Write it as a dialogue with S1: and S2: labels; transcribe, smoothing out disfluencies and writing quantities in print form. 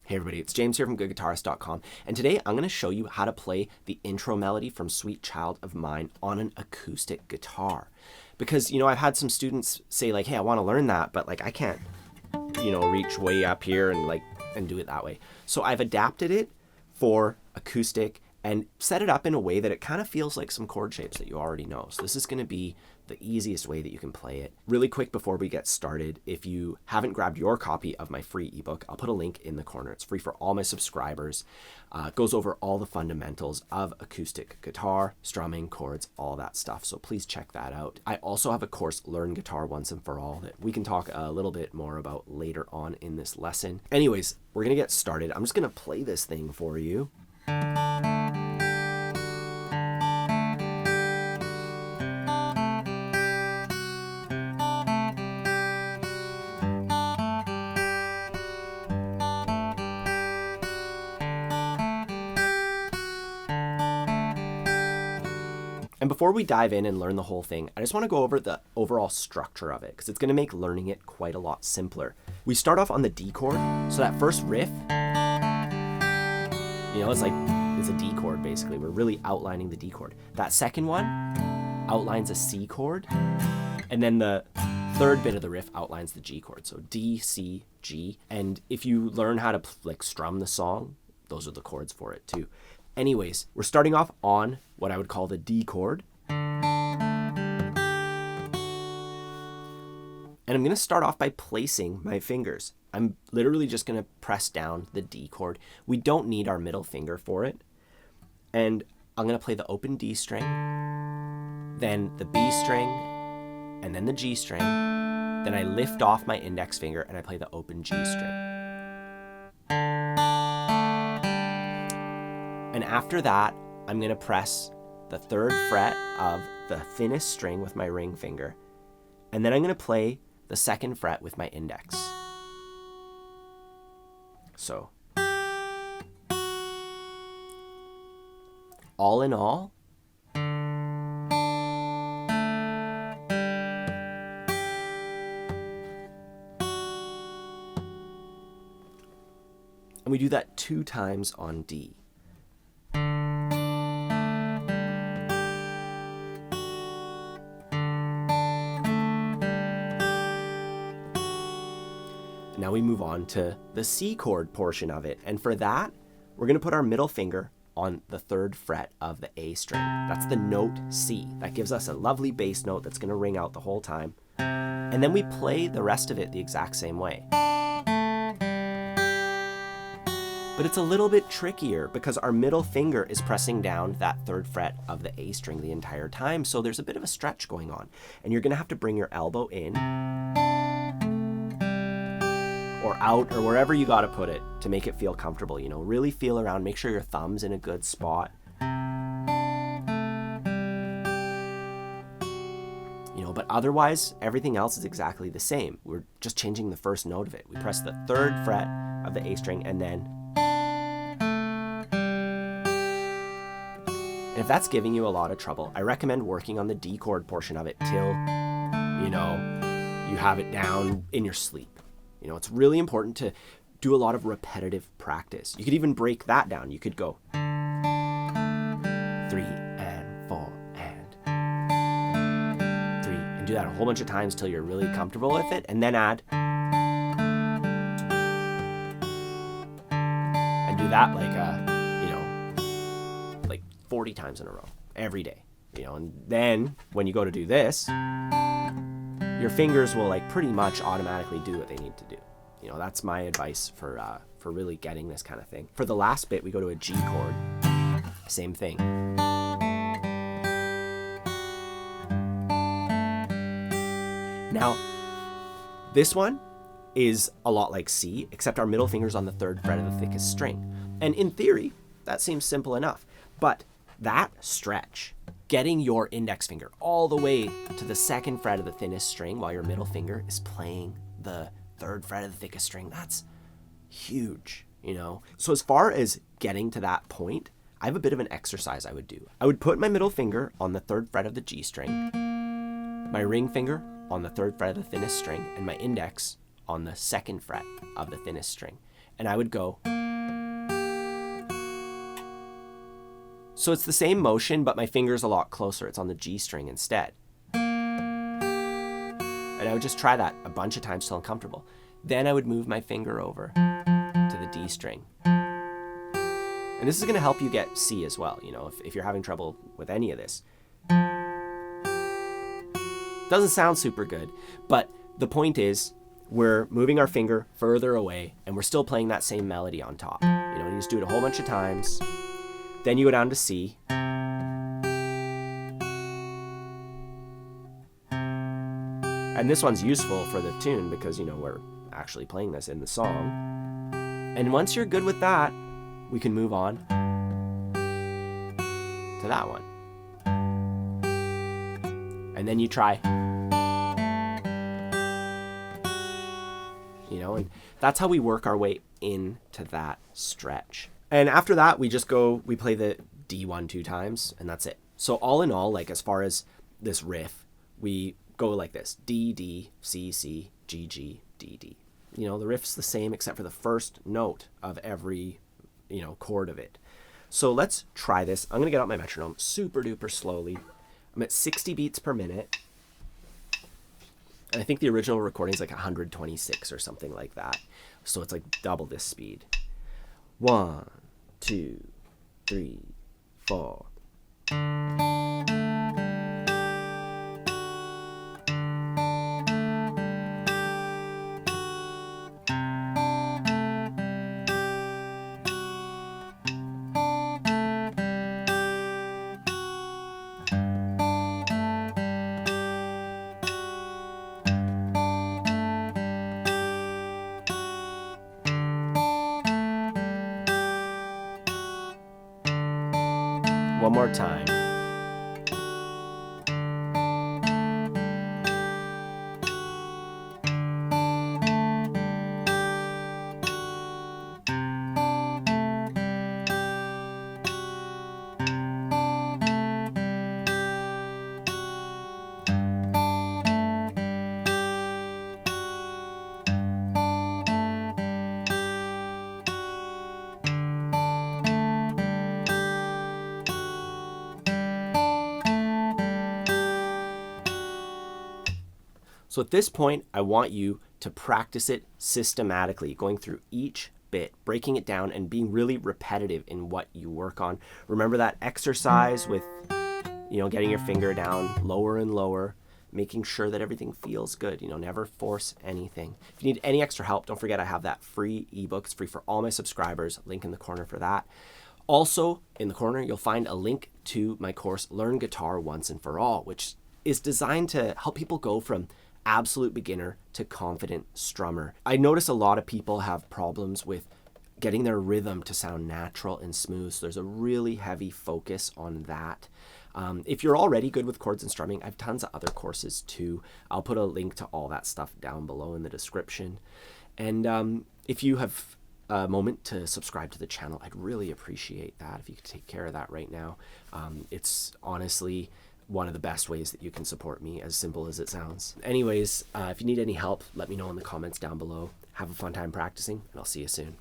S1: Hey everybody, it's James here from Guitarist.com, and today I'm going to show you how to play the intro melody from Sweet Child of Mine on an acoustic guitar. Because, I've had some students say like, hey, I want to learn that, but like I can't, reach way up here and do it that way. So I've adapted it for acoustic and set it up in a way that it kind of feels like some chord shapes that you already know. So this is going to be the easiest way that you can play it. Really quick before we get started, if you haven't grabbed your copy of my free ebook, I'll put a link in the corner. It's free for all my subscribers. It goes over all the fundamentals of acoustic guitar, strumming, chords, all that stuff. So please check that out. I also have a course, Learn Guitar Once and For All, that we can talk a little bit more about later on in this lesson. Anyways, we're gonna get started. I'm just gonna play this thing for you. And before we dive in and learn the whole thing, I just want to go over the overall structure of it because it's going to make learning it quite a lot simpler. We start off on the D chord. So that first riff, it's a D chord basically. We're really outlining the D chord. That second one outlines a C chord. And then the third bit of the riff outlines the G chord. So D, C, G. And if you learn how to strum the song, those are the chords for it too. Anyways, we're starting off on what I would call the D chord. And I'm going to start off by placing my fingers. I'm literally just going to press down the D chord. We don't need our middle finger for it. And I'm going to play the open D string, then the B string, and then the G string. Then I lift off my index finger and I play the open G string. And after that, I'm going to press the third fret of the thinnest string with my ring finger. And then I'm going to play the second fret with my index. So, all in all, and we do that 2 times on D. Now we move on to the C chord portion of it. And for that, we're going to put our middle finger on the third fret of the A string. That's the note C. That gives us a lovely bass note that's going to ring out the whole time. And then we play the rest of it the exact same way. But it's a little bit trickier because our middle finger is pressing down that third fret of the A string the entire time. So there's a bit of a stretch going on. And you're going to have to bring your elbow in or out or wherever you got to put it to make it feel comfortable. Really feel around, make sure your thumb's in a good spot. But otherwise, everything else is exactly the same. We're just changing the first note of it. We press the third fret of the A string and then. And if that's giving you a lot of trouble, I recommend working on the D chord portion of it till, you have it down in your sleep. It's really important to do a lot of repetitive practice. You could even break that down. You could go 3 and 4 and 3 and do that a whole bunch of times till you're really comfortable with it, and then add and do that like 40 times in a row every day. And then when you go to do this, your fingers will pretty much automatically do what they need to do. That's my advice for really getting this kind of thing. For the last bit, we go to a G chord. Same thing. Now, this one is a lot like C, except our middle finger's on the third fret of the thickest string. And in theory, that seems simple enough. But that stretch, getting your index finger all the way to the second fret of the thinnest string while your middle finger is playing the third fret of the thickest string, that's huge, So as far as getting to that point, I have a bit of an exercise I would do. I would put my middle finger on the third fret of the G string, my ring finger on the third fret of the thinnest string, and my index on the second fret of the thinnest string. and I would go. So it's the same motion, but my finger's a lot closer. It's on the G string instead. And I would just try that a bunch of times till I'm comfortable. Then I would move my finger over to the D string. And this is going to help you get C as well, you know, if you're having trouble with any of this. Doesn't sound super good, but the point is we're moving our finger further away and we're still playing that same melody on top. You know, you just do it a whole bunch of times. Then you go down to C. And this one's useful for the tune because, you know, we're actually playing this in the song. And once you're good with that, we can move on to that one. And then you try. You know, and that's how we work our way into that stretch. And after that, we just go, we play the D1 2 times, and that's it. So all in all, like as far as this riff, we go like this: D, D, C, C, G, G, D, D. You know, the riff's the same except for the first note of every, you know, chord of it. So let's try this. I'm gonna get out my metronome super duper slowly. I'm at 60 beats per minute. And I think the original recording is like 126 or something like that. So it's like double this speed. 1, 2, 3, 4. One more time. So at this point, I want you to practice it systematically, going through each bit, breaking it down, and being really repetitive in what you work on. Remember that exercise with, you know, getting your finger down lower and lower, making sure that everything feels good. You know, never force anything. If you need any extra help, don't forget I have that free ebook. It's free for all my subscribers. Link in the corner for that. Also, in the corner, you'll find a link to my course, Learn Guitar Once and For All, which is designed to help people go from absolute beginner to confident strummer. I notice a lot of people have problems with getting their rhythm to sound natural and smooth. So there's a really heavy focus on that. If you're already good with chords and strumming, I have tons of other courses too. I'll put a link to all that stuff down below in the description. And if you have a moment to subscribe to the channel, I'd really appreciate that if you could take care of that right now. It's honestly one of the best ways that you can support me, as simple as it sounds. Anyways, if you need any help, let me know in the comments down below. Have a fun time practicing, and I'll see you soon.